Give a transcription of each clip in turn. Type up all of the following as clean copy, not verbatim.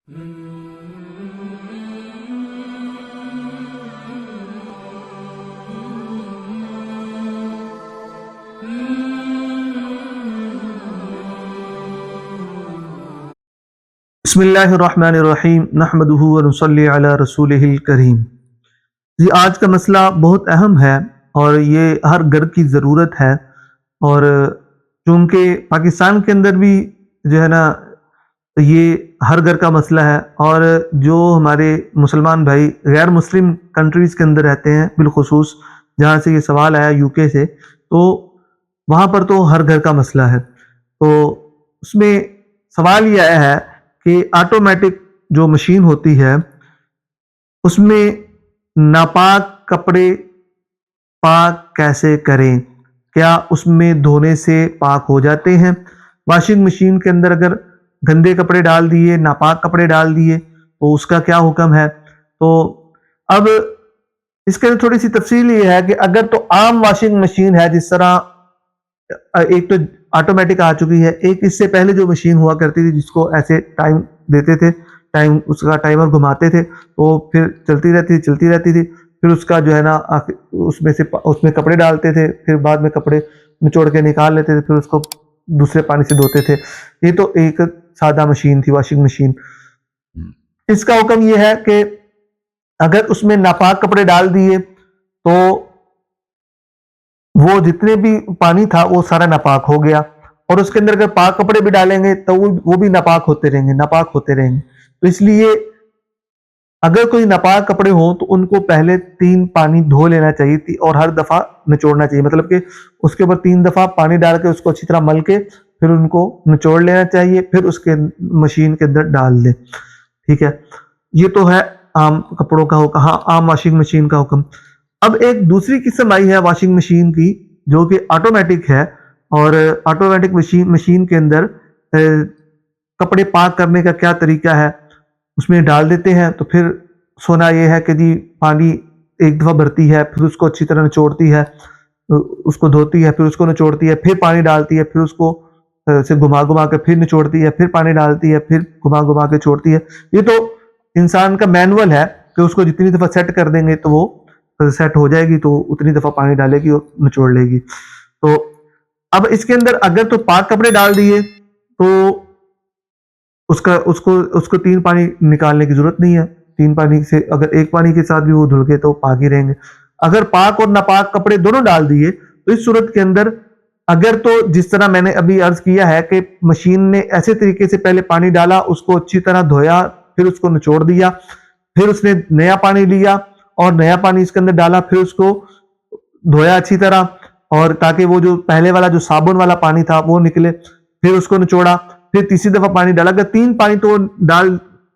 بسم اللہ الرحمن الرحیم نحمدہ ونصلی علی رسولہ الکریم۔ آج کا مسئلہ بہت اہم ہے اور یہ ہر گھر کی ضرورت ہے، اور چونکہ پاکستان کے اندر بھی جو ہے نا یہ ہر گھر کا مسئلہ ہے، اور جو ہمارے مسلمان بھائی غیر مسلم کنٹریز کے اندر رہتے ہیں، بالخصوص جہاں سے یہ سوال آیا یو کے سے، تو وہاں پر تو ہر گھر کا مسئلہ ہے۔ تو اس میں سوال یہ آیا ہے کہ آٹومیٹک جو مشین ہوتی ہے اس میں ناپاک کپڑے پاک کیسے کریں؟ کیا اس میں دھونے سے پاک ہو جاتے ہیں؟ واشنگ مشین کے اندر اگر گندے کپڑے ڈال دیے، ناپاک کپڑے ڈال دیے تو اس کا کیا حکم ہے؟ تو اب اس کے تھوڑی سی تفصیل یہ ہے کہ اگر تو عام واشنگ مشین ہے، جس طرح ایک تو آٹومیٹک آ چکی ہے، ایک اس سے پہلے جو مشین ہوا کرتی تھی جس کو ایسے ٹائم دیتے تھے، اس کا ٹائمر گھماتے تھے تو پھر چلتی رہتی تھی، پھر اس کا جو ہے نا اس میں کپڑے ڈالتے تھے، پھر بعد میں کپڑے نچوڑ کے نکال لیتے تھے، پھر اس کو دوسرے پانی سے دھوتے تھے۔ یہ تو ایک سادہ مشین تھی، واشنگ مشین۔ اس کا حکم یہ ہے کہ اگر اس میں ناپاک کپڑے ڈال دیے تو وہ جتنے بھی پانی تھا وہ سارا ناپاک ہو گیا، اور اس کے اندر اگر پاک کپڑے بھی ڈالیں گے تو وہ بھی ناپاک ہوتے رہیں گے۔ تو اس لیے اگر کوئی ناپاک کپڑے ہوں تو ان کو پہلے 3 پانی دھو لینا چاہیے تھی، اور ہر دفعہ نچوڑنا چاہیے، مطلب کہ اس کے اوپر 3 دفعہ پانی ڈال کے اس کو اچھی طرح مل کے پھر ان کو نچوڑ لینا چاہیے، پھر اس کے مشین کے اندر ڈال دیں۔ ٹھیک ہے، یہ تو ہے عام کپڑوں کا حکم، ہاں عام واشنگ مشین کا حکم۔ اب ایک دوسری قسم آئی ہے واشنگ مشین کی جو کہ آٹومیٹک ہے، اور آٹومیٹک مشین کے اندر کپڑے پاک کرنے کا کیا طریقہ ہے؟ اس میں ڈال دیتے ہیں تو پھر سونا یہ ہے کہ جی پانی ایک دفعہ بھرتی ہے، پھر اس کو اچھی طرح نچوڑتی ہے، اس کو دھوتی ہے، پھر اس کو نچوڑتی ہے، پھر پانی ڈالتی ہے، پھر اس کو سے گھما کے پھر نچوڑتی ہے، پھر پانی ڈالتی ہے، پھر گھما کے چھوڑتی ہے۔ یہ تو انسان کا مینول ہے کہ اس کو جتنی دفعہ سیٹ کر دیں گے تو وہ سیٹ ہو جائے گی، تو اتنی دفعہ پانی ڈالے گی اور نچوڑ لے گی۔ تو اب اس کے اندر اگر تو پاک کپڑے ڈال دیے تو اس کو 3 پانی نکالنے کی ضرورت نہیں ہے۔ 3 پانی سے اگر ایک پانی کے ساتھ بھی وہ دھل گئے تو پاک ہی رہیں گے۔ اگر پاک اور ناپاک کپڑے دونوں ڈال دیے تو اس صورت کے اندر اگر تو جس طرح میں نے ابھی عرض کیا ہے کہ مشین نے ایسے طریقے سے پہلے پانی ڈالا، اس کو اچھی طرح دھویا، پھر اس کو نچوڑ دیا، پھر اس نے نیا پانی لیا اور نیا پانی اس کے اندر ڈالا، پھر اس کو دھویا اچھی طرح، اور تاکہ وہ جو پہلے والا جو صابن والا پانی تھا وہ نکلے، پھر اس کو نچوڑا، پھر تیسری دفعہ پانی ڈالا۔ اگر 3 پانی تو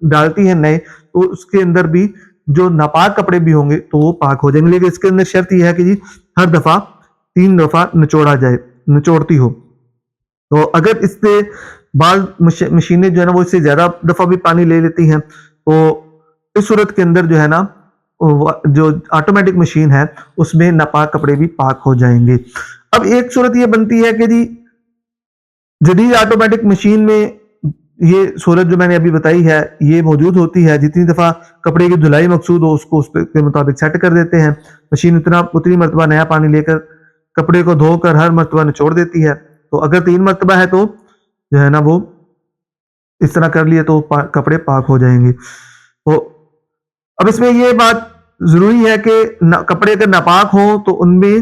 ڈالتی ہے نئے، تو اس کے اندر بھی جو ناپاک کپڑے بھی ہوں گے تو وہ پاک ہو جائیں گے، لیکن اس کے اندر شرط یہ ہے کہ جی ہر دفعہ 3 دفعہ نچوڑتی ہو۔ تو اگر اس سے بعض مشینیں جو ہے نا وہ اس سے زیادہ دفعہ بھی پانی لے لیتی ہیں، تو اس صورت کے اندر جو ہے نا جو آٹومیٹک مشین ہے اس میں ناپاک کپڑے بھی پاک ہو جائیں گے۔ اب ایک صورت یہ بنتی ہے کہ جی جدید آٹومیٹک مشین میں یہ صورت جو میں نے ابھی بتائی ہے یہ موجود ہوتی ہے، جتنی دفعہ کپڑے کی دھلائی مقصود ہو اس کو اس کے مطابق سیٹ کر دیتے ہیں، مشین اتنی مرتبہ نیا پانی لے کر کپڑے کو دھو کر ہر مرتبہ نچوڑ دیتی ہے۔ تو اگر 3 مرتبہ ہے تو جو ہے نا وہ اس طرح کر لیے تو کپڑے پاک ہو جائیں گے۔ تو اب اس میں یہ بات ضروری ہے کہ کپڑے اگر ناپاک ہوں تو ان میں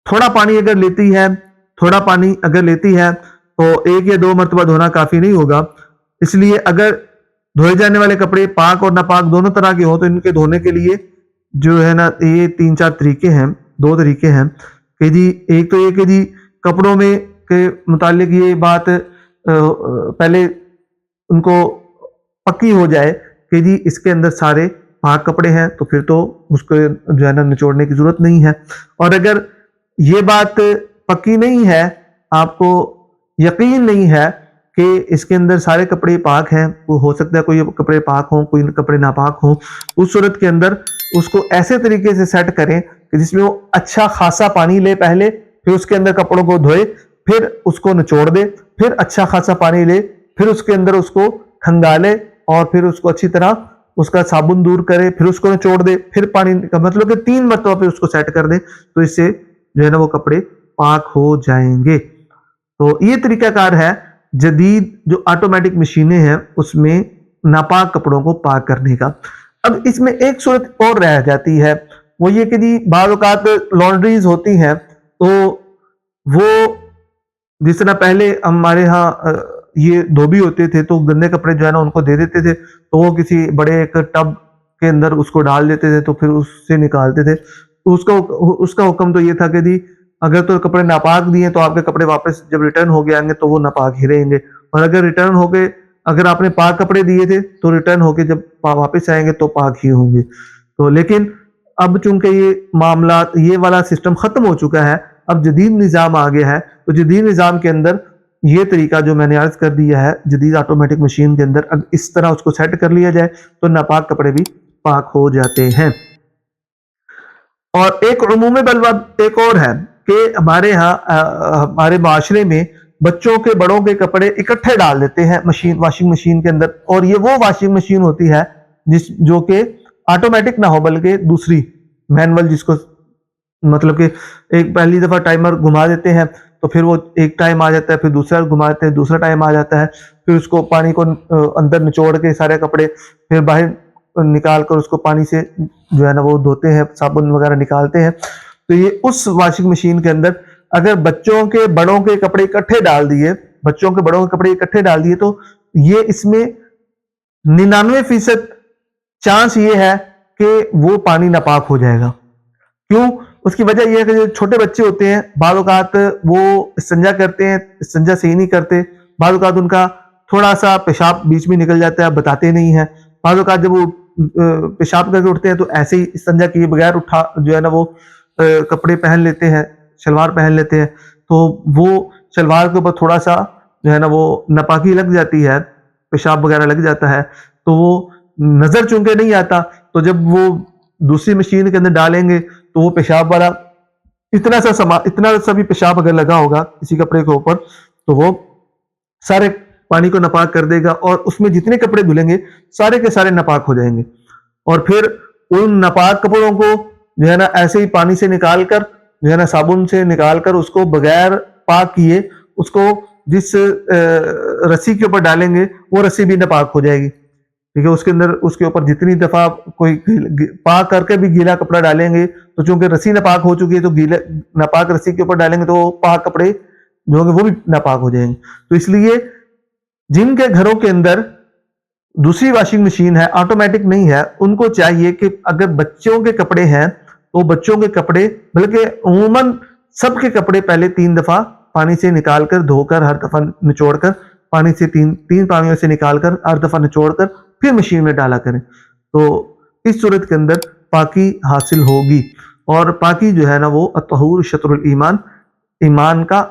تھوڑا پانی اگر لیتی ہے تو 1 یا 2 مرتبہ دھونا کافی نہیں ہوگا۔ اس لیے اگر دھوئے جانے والے کپڑے پاک اور ناپاک دونوں طرح کے ہوں تو ان کے دھونے کے لیے جو ہے نا یہ 3-4 طریقے ہیں، 2 طریقے ہیں کہ جی ایک تو یہ کہ جی کپڑوں میں کے متعلق یہ بات پہلے ان کو پکی ہو جائے کہ جی اس کے اندر سارے پاک کپڑے ہیں، تو پھر تو اس کو جو ہے نا نچوڑنے کی ضرورت نہیں ہے۔ اور اگر یہ بات پکی نہیں ہے، آپ کو یقین نہیں ہے کہ اس کے اندر سارے کپڑے پاک ہیں، وہ ہو سکتا ہے کوئی کپڑے پاک ہوں کوئی کپڑے ناپاک ہوں، اس صورت کے اندر اس کو ایسے طریقے سے سیٹ کریں کہ جس میں وہ اچھا خاصا پانی لے پہلے، پھر اس کے اندر کپڑوں کو دھوئے، پھر اس کو نچوڑ دے، پھر اچھا خاصا پانی لے، پھر اس کے اندر اس کو کھنگالے اور پھر اس کو اچھی طرح اس کا صابن دور کرے، پھر اس کو نچوڑ دے، پھر پانی کا مطلب کہ 3 مرتبہ پہ اس کو سیٹ کر دے، تو اس سے جو ہے نا وہ کپڑے پاک ہو جائیں گے۔ تو یہ طریقہ کار ہے جدید جو آٹومیٹک مشینیں ہیں اس میں ناپاک کپڑوں کو پاک کرنے کا۔ اب اس میں ایک صورت اور رہ جاتی ہے، وہ یہ کہ جی بعض اوقات لانڈریز ہوتی ہیں تو وہ جس طرح پہلے ہمارے ہاں یہ دھوبی ہوتے تھے تو گندے کپڑے جو ہے نا ان کو دے دیتے تھے، تو وہ کسی بڑے ایک ٹب کے اندر اس کو ڈال دیتے تھے تو پھر اس سے نکالتے تھے۔ تو اس کا حکم تو یہ تھا کہ جی اگر تو کپڑے ناپاک دیے تو آپ کے کپڑے واپس جب ریٹرن ہو گئے آئیں گے تو وہ ناپاک ہی رہیں گے، اور اگر ریٹرن ہو گئے، اگر آپ نے پاک کپڑے دیے تھے تو ریٹرن ہو کے جب واپس آئیں گے تو پاک ہی ہوں گے۔ تو لیکن اب چونکہ یہ معاملات، یہ والا سسٹم ختم ہو چکا ہے، اب جدید نظام آ گیا ہے، تو جدید نظام کے اندر یہ طریقہ جو میں نے عرض کر دیا ہے جدید آٹومیٹک مشین کے اندر، اگر اس طرح اس کو سیٹ کر لیا جائے تو ناپاک کپڑے بھی پاک ہو جاتے ہیں۔ اور ایک عمومی بلوہ ایک اور ہے کہ ہمارے ہاں ہمارے معاشرے میں بچوں کے بڑوں کے کپڑے اکٹھے ڈال دیتے ہیں واشنگ مشین کے اندر، اور یہ وہ واشنگ مشین ہوتی ہے جو کہ آٹومیٹک نہ ہو بلکہ دوسری مینول، جس کو مطلب کہ ایک پہلی دفعہ ٹائمر گھما دیتے ہیں تو پھر وہ ایک ٹائم آ جاتا ہے، پھر دوسرا گھما دیتے ہیں، دوسرا ٹائم آ جاتا ہے، پھر اس کو پانی کو اندر نچوڑ کے سارے کپڑے پھر باہر نکال کر اس کو پانی سے جو ہے نا وہ دھوتے ہیں، صابن وغیرہ نکالتے ہیں۔ تو یہ اس واشنگ مشین کے اندر اگر بچوں کے بڑوں کے کپڑے اکٹھے ڈال دیے، بچوں کے بڑوں کے کپڑے اکٹھے ڈال دیے، تو یہ اس میں 99% چانس یہ ہے کہ وہ پانی ناپاک ہو جائے گا۔ کیوں؟ اس کی وجہ یہ ہے کہ جو چھوٹے بچے ہوتے ہیں بعض اوقات وہ استنجا کرتے ہیں، استنجا صحیح نہیں کرتے، بعض اوقات ان کا تھوڑا سا پیشاب بیچ میں نکل جاتا ہے، بتاتے نہیں ہیں، بعض اوقات جب وہ پیشاب کر کے اٹھتے ہیں تو ایسے ہی استنجا کیے بغیر اٹھا جو ہے نا وہ کپڑے پہن لیتے ہیں، شلوار پہن لیتے ہیں، تو وہ شلوار کے اوپر تھوڑا سا جو ہے نا وہ ناپاکی لگ جاتی ہے، پیشاب وغیرہ لگ جاتا ہے، تو وہ نظر چونکہ نہیں آتا، تو جب وہ دوسری مشین کے اندر ڈالیں گے تو وہ پیشاب والا اتنا سا بھی پیشاب اگر لگا ہوگا کسی کپڑے کے اوپر تو وہ سارے پانی کو ناپاک کر دے گا، اور اس میں جتنے کپڑے دھلیں گے سارے کے سارے ناپاک ہو جائیں گے، اور پھر ان ناپاک کپڑوں کو جو ہے نا ایسے ہی پانی سے نکال کر جو ہے نا صابن سے نکال کر اس کو بغیر پاک کیے اس کو جس رسی کے اوپر ڈالیں گے وہ رسی بھی ناپاک ہو جائے گی، ٹھیک ہے۔ اس کے اندر اس کے اوپر جتنی دفعہ کوئی پاک کر کے بھی گیلا کپڑا ڈالیں گے تو چونکہ رسی ناپاک ہو چکی ہے تو گیلا ناپاک رسی کے اوپر ڈالیں گے تو پاک کپڑے جو ہوں گے وہ بھی ناپاک ہو جائیں گے۔ تو اس لیے جن کے گھروں کے اندر دوسری واشنگ مشین ہے، آٹومیٹک نہیں ہے، ان کو چاہیے کہ اگر بچوں کے کپڑے ہیں تو بچوں کے کپڑے، بلکہ عموماً سب کے کپڑے پہلے 3 دفعہ پانی سے نکال کر دھو کر ہر دفعہ نچوڑ کر پانی سے تین پانیوں سے نکال کر ہر دفعہ نچوڑ کر پھر مشین میں ڈالا کریں، تو اس صورت کے اندر پاکی حاصل ہوگی۔ اور پاکی جو ہے نا وہ الطہور شطر الایمان، ایمان کا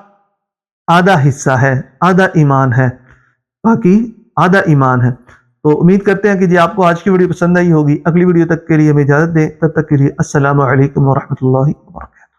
آدھا حصہ ہے، آدھا ایمان ہے، پاکی آدھا ایمان ہے۔ تو امید کرتے ہیں کہ جی آپ کو آج کی ویڈیو پسند آئی ہوگی۔ اگلی ویڈیو تک کے لیے ہمیں اجازت دیں، تب تک کے لیے السلام علیکم ورحمۃ اللہ وبرکاتہ۔